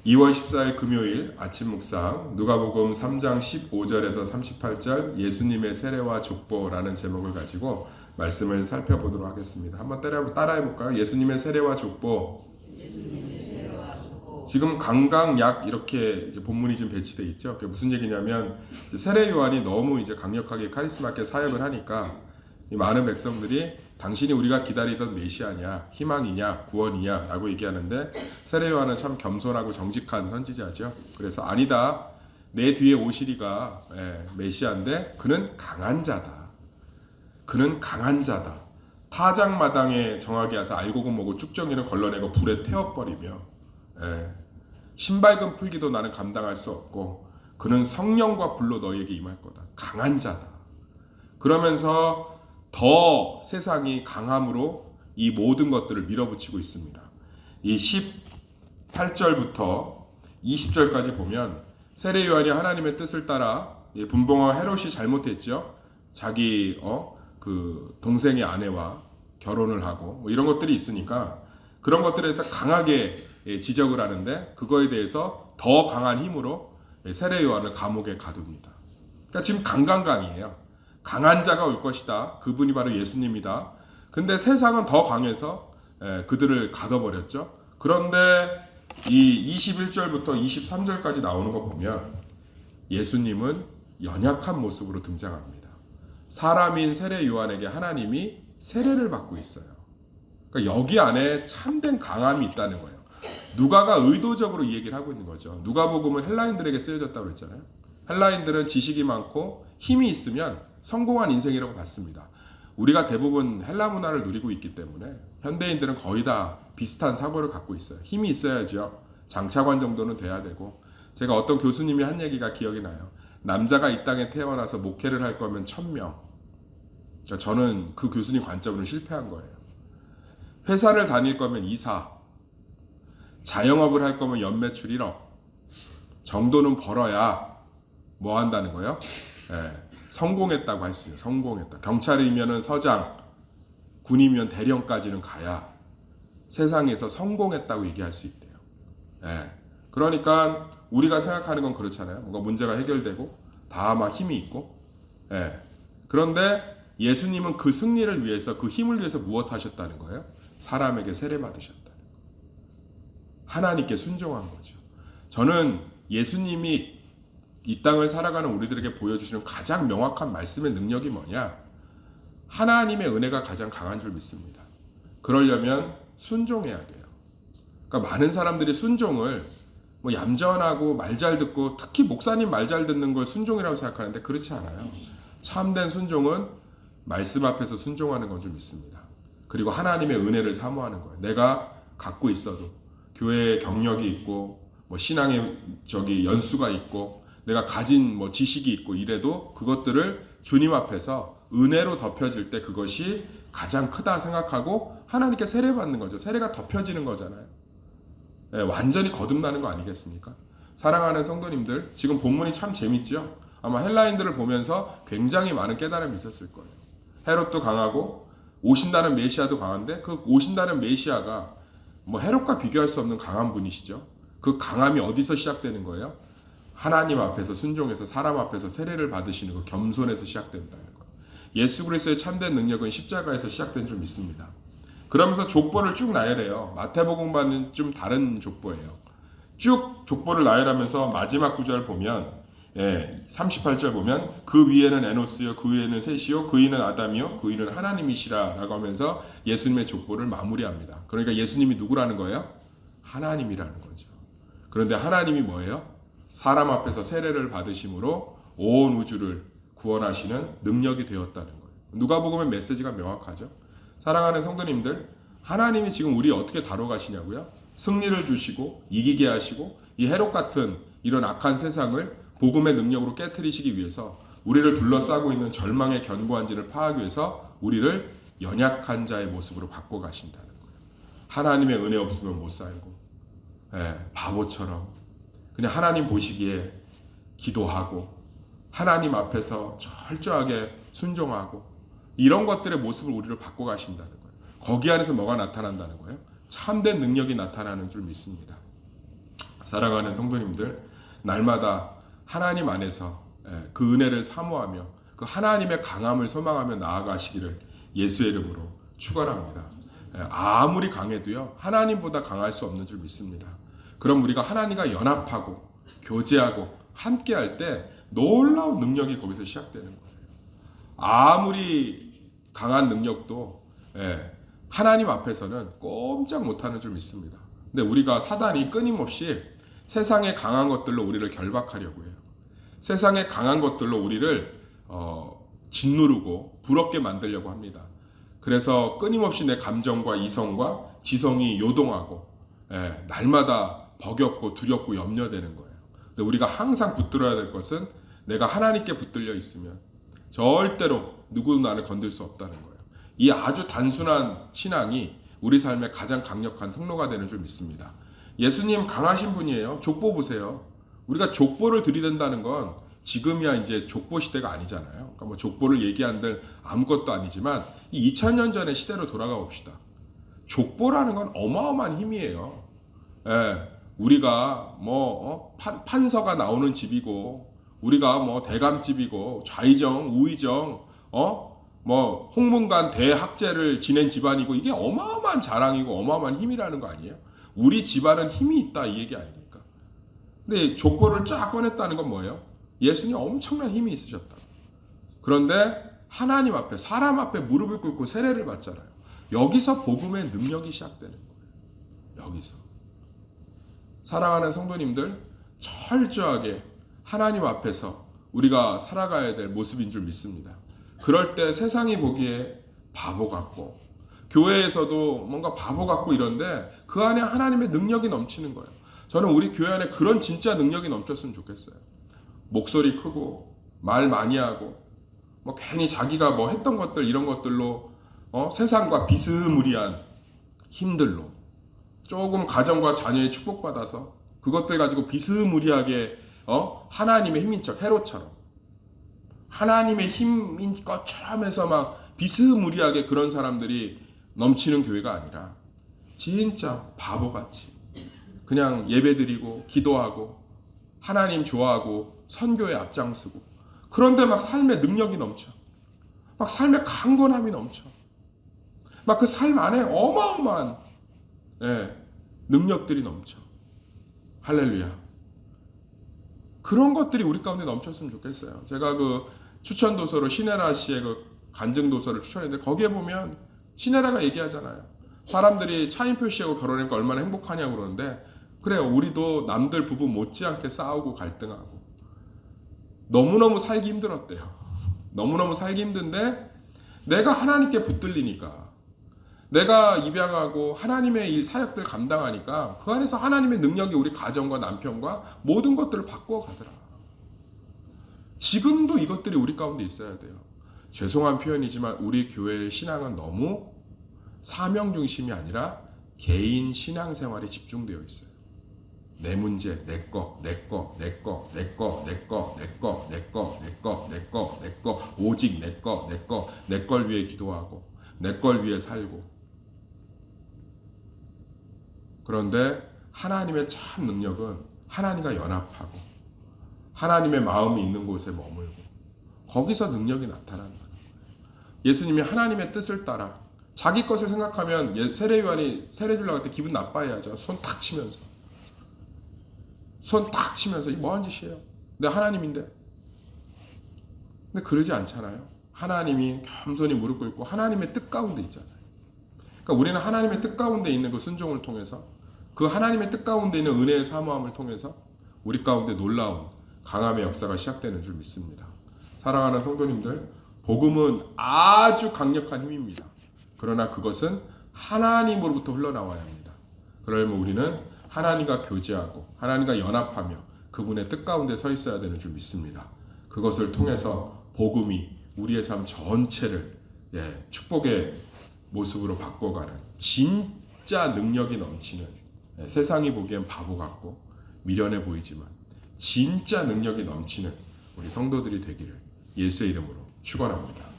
2월 14일 금요일 아침 묵상 누가복음 3장 15절에서 38절 예수님의 세례와 족보라는 제목을 가지고 말씀을 살펴보도록 하겠습니다. 한번 따라해 볼까요? 예수님의 세례와 족보. 지금 강강약 이렇게 이제 본문이 좀 배치돼 있죠. 그게 무슨 얘기냐면 세례 요한이 너무 이제 강력하게 카리스마 있게 사역을 하니까 이 많은 백성들이 당신이 우리가 기다리던 메시아냐, 희망이냐, 구원이냐라고 얘기하는데 세례 요한은 참 겸손하고 정직한 선지자죠. 그래서 아니다. 내 뒤에 오시리가 메시아인데 그는 강한 자다. 그는 강한 자다. 타작마당에 정하게 해서 알고고 뭐고 쭉정이는 걸러내고 불에 태워버리며 신발금 풀기도 나는 감당할 수 없고 그는 성령과 불로 너희에게 임할 거다. 강한 자다. 그러면서 더 세상이 강함으로 이 모든 것들을 밀어붙이고 있습니다. 이 18절부터 20절까지 보면 세례 요한이 하나님의 뜻을 따라 분봉왕 헤롯이 잘못했죠. 자기 그 동생의 아내와 결혼을 하고 뭐 이런 것들이 있으니까 그런 것들에서 강하게 지적을 하는데 그거에 대해서 더 강한 힘으로 세례 요한을 감옥에 가둡니다. 그러니까 지금 강강강이에요. 강한 자가 올 것이다. 그분이 바로 예수님이다. 근데 세상은 더 강해서 그들을 가둬버렸죠. 그런데 이 21절부터 23절까지 나오는 거 보면 예수님은 연약한 모습으로 등장합니다. 사람인 세례 요한에게 하나님이 세례를 받고 있어요. 그러니까 여기 안에 참된 강함이 있다는 거예요. 누가가 의도적으로 이 얘기를 하고 있는 거죠. 누가복음은 헬라인들에게 쓰여졌다고 그랬잖아요. 헬라인들은 지식이 많고 힘이 있으면 성공한 인생이라고 봤습니다. 우리가 대부분 헬라 문화를 누리고 있기 때문에 현대인들은 거의 다 비슷한 사고를 갖고 있어요. 힘이 있어야죠. 장차관 정도는 돼야 되고 제가 어떤 교수님이 한 얘기가 기억이 나요. 남자가 이 땅에 태어나서 목회를 할 거면 1000명. 저는 그 교수님 관점으로 실패한 거예요. 회사를 다닐 거면 이사, 자영업을 할 거면 연매출 1억 정도는 벌어야 뭐 한다는 거예요? 성공했다고 할 수 있어요. 성공했다. 경찰이면 서장, 군이면 대령까지는 가야 세상에서 성공했다고 얘기할 수 있대요. 그러니까 우리가 생각하는 건 그렇잖아요. 뭔가 문제가 해결되고 다 막 힘이 있고. 그런데 예수님은 그 승리를 위해서 그 힘을 위해서 무엇 하셨다는 거예요? 사람에게 세례 받으셨다는 거예요. 하나님께 순종한 거죠. 저는 예수님이 이 땅을 살아가는 우리들에게 보여주시는 가장 명확한 말씀의 능력이 뭐냐? 하나님의 은혜가 가장 강한 줄 믿습니다. 그러려면 순종해야 돼요. 그러니까 많은 사람들이 순종을 뭐 얌전하고 말 잘 듣고 특히 목사님 말 잘 듣는 걸 순종이라고 생각하는데 그렇지 않아요. 참된 순종은 말씀 앞에서 순종하는 건 줄 믿습니다. 그리고 하나님의 은혜를 사모하는 거예요. 내가 갖고 있어도 교회에 경력이 있고 뭐 신앙의 연수가 있고 내가 가진 뭐 지식이 있고 이래도 그것들을 주님 앞에서 은혜로 덮여질 때 그것이 가장 크다 생각하고 하나님께 세례 받는 거죠. 세례가 덮여지는 거잖아요. 완전히 거듭나는 거 아니겠습니까? 사랑하는 성도님들, 지금 본문이 참 재밌죠? 아마 헬라인들을 보면서 굉장히 많은 깨달음이 있었을 거예요. 헤롯도 강하고 오신다는 메시아도 강한데 그 오신다는 메시아가 뭐 헤롯과 비교할 수 없는 강한 분이시죠. 그 강함이 어디서 시작되는 거예요? 하나님 앞에서 순종해서 사람 앞에서 세례를 받으시는 그 겸손에서 시작된다는 거예요. 예수 그리스도의 참된 능력은 십자가에서 시작된 줄 믿습니다. 그러면서 족보를 쭉 나열해요. 마태복음과는 좀 다른 족보예요. 쭉 족보를 나열하면서 마지막 구절 보면 38절 보면 그 위에는 에노스요 그 위에는 셋이요 그 위는 아담이요 그 위는 하나님이시라 라고 하면서 예수님의 족보를 마무리합니다. 그러니까 예수님이 누구라는 거예요? 하나님이라는 거죠. 그런데 하나님이 뭐예요? 사람 앞에서 세례를 받으심으로 온 우주를 구원하시는 능력이 되었다는 거예요. 누가복음의 메시지가 명확하죠. 사랑하는 성도님들, 하나님이 지금 우리 어떻게 다뤄가시냐고요? 승리를 주시고 이기게 하시고 이 헤롯 같은 이런 악한 세상을 복음의 능력으로 깨트리시기 위해서 우리를 둘러싸고 있는 절망의 견고한지를 파악하기 위해서 우리를 연약한 자의 모습으로 바꿔가신다는 거예요. 하나님의 은혜 없으면 못 살고 바보처럼 그냥 하나님 보시기에 기도하고 하나님 앞에서 철저하게 순종하고 이런 것들의 모습을 우리를 바꿔가신다는 거예요. 거기 안에서 뭐가 나타난다는 거예요? 참된 능력이 나타나는 줄 믿습니다. 사랑하는 성도님들, 날마다 하나님 안에서 그 은혜를 사모하며 그 하나님의 강함을 소망하며 나아가시기를 예수의 이름으로 축원합니다. 아무리 강해도요, 하나님보다 강할 수 없는 줄 믿습니다. 그럼 우리가 하나님과 연합하고 교제하고 함께할 때 놀라운 능력이 거기서 시작되는 거예요. 아무리 강한 능력도 하나님 앞에서는 꼼짝 못하는 줄 믿습니다. 근데 우리가 사단이 끊임없이 세상의 강한 것들로 우리를 결박하려고 해요. 세상의 강한 것들로 우리를 짓누르고 부럽게 만들려고 합니다. 그래서 끊임없이 내 감정과 이성과 지성이 요동하고 날마다 버겁고 두렵고 염려되는 거예요. 근데 우리가 항상 붙들어야 될 것은 내가 하나님께 붙들려 있으면 절대로 누구도 나를 건들 수 없다는 거예요. 이 아주 단순한 신앙이 우리 삶의 가장 강력한 통로가 되는 줄 믿습니다. 예수님 강하신 분이에요. 족보 보세요. 우리가 족보를 들이댄다는 건 지금이야 이제 족보 시대가 아니잖아요. 그러니까 뭐 족보를 얘기한들 아무것도 아니지만 이 2000년 전의 시대로 돌아가 봅시다. 족보라는 건 어마어마한 힘이에요. 우리가 판서가 나오는 집이고, 우리가 대감집이고, 좌의정, 우의정, 홍문관 대학제를 지낸 집안이고, 이게 어마어마한 자랑이고 어마어마한 힘이라는 거 아니에요? 우리 집안은 힘이 있다 이 얘기 아닙니까? 근데 족보를 쫙 꺼냈다는 건 뭐예요? 예수님 엄청난 힘이 있으셨다. 그런데 하나님 앞에, 사람 앞에 무릎을 꿇고 세례를 받잖아요. 여기서 복음의 능력이 시작되는 거예요. 여기서. 사랑하는 성도님들, 철저하게 하나님 앞에서 우리가 살아가야 될 모습인 줄 믿습니다. 그럴 때 세상이 보기에 바보 같고, 교회에서도 뭔가 바보 같고 이런데 그 안에 하나님의 능력이 넘치는 거예요. 저는 우리 교회 안에 그런 진짜 능력이 넘쳤으면 좋겠어요. 목소리 크고 말 많이 하고 괜히 자기가 했던 것들 이런 것들로 세상과 비스무리한 힘들로 조금 가정과 자녀의 축복받아서 그것들 가지고 비스무리하게 하나님의 힘인 척 헤롯처럼 하나님의 힘인 것처럼 해서 막 비스무리하게 그런 사람들이 넘치는 교회가 아니라 진짜 바보같이 그냥 예배드리고 기도하고 하나님 좋아하고 선교에 앞장서고, 그런데 막 삶의 능력이 넘쳐, 막 삶의 강건함이 넘쳐, 막 그 삶 안에 어마어마한 능력들이 넘쳐. 할렐루야. 그런 것들이 우리 가운데 넘쳤으면 좋겠어요. 제가 그 추천 도서로 시네라 씨의 그 간증 도서를 추천했는데 거기에 보면 시네라가 얘기하잖아요. 사람들이 차인표 씨하고 결혼하니까 얼마나 행복하냐고 그러는데, 그래요. 우리도 남들 부부 못지않게 싸우고 갈등하고 너무너무 살기 힘들었대요. 너무너무 살기 힘든데 내가 하나님께 붙들리니까, 내가 입양하고 하나님의 일 사역들 감당하니까 그 안에서 하나님의 능력이 우리 가정과 남편과 모든 것들을 바꾸어 가더라. 지금도 이것들이 우리 가운데 있어야 돼요. 죄송한 표현이지만 우리 교회의 신앙은 너무 사명 중심이 아니라 개인 신앙생활에 집중되어 있어요. 내 문제, 내 거, 오직 내 걸 위해 기도하고, 내 걸 위해 살고. 그런데 하나님의 참 능력은 하나님과 연합하고, 하나님의 마음이 있는 곳에 머물고, 거기서 능력이 나타나는 거예요. 예수님이 하나님의 뜻을 따라 자기 것을 생각하면 세례 요한이 세례 주려고 할 때 기분 나빠해야죠. 손 탁 치면서 이게 뭐한 짓이에요? 내 하나님인데. 근데 그러지 않잖아요. 하나님이 겸손히 무릎 꿇고 하나님의 뜻 가운데 있잖아요. 그러니까 우리는 하나님의 뜻 가운데 있는 그 순종을 통해서, 그 하나님의 뜻 가운데 있는 은혜의 사모함을 통해서 우리 가운데 놀라운 강함의 역사가 시작되는 줄 믿습니다. 사랑하는 성도님들, 복음은 아주 강력한 힘입니다. 그러나 그것은 하나님으로부터 흘러나와야 합니다. 그러려면 우리는 하나님과 교제하고 하나님과 연합하며 그분의 뜻 가운데 서 있어야 되는 줄 믿습니다. 그것을 통해서 복음이 우리의 삶 전체를 축복의 모습으로 바꿔가는 진짜 능력이 넘치는, 세상이 보기엔 바보 같고 미련해 보이지만 진짜 능력이 넘치는 우리 성도들이 되기를 예수의 이름으로 축원합니다.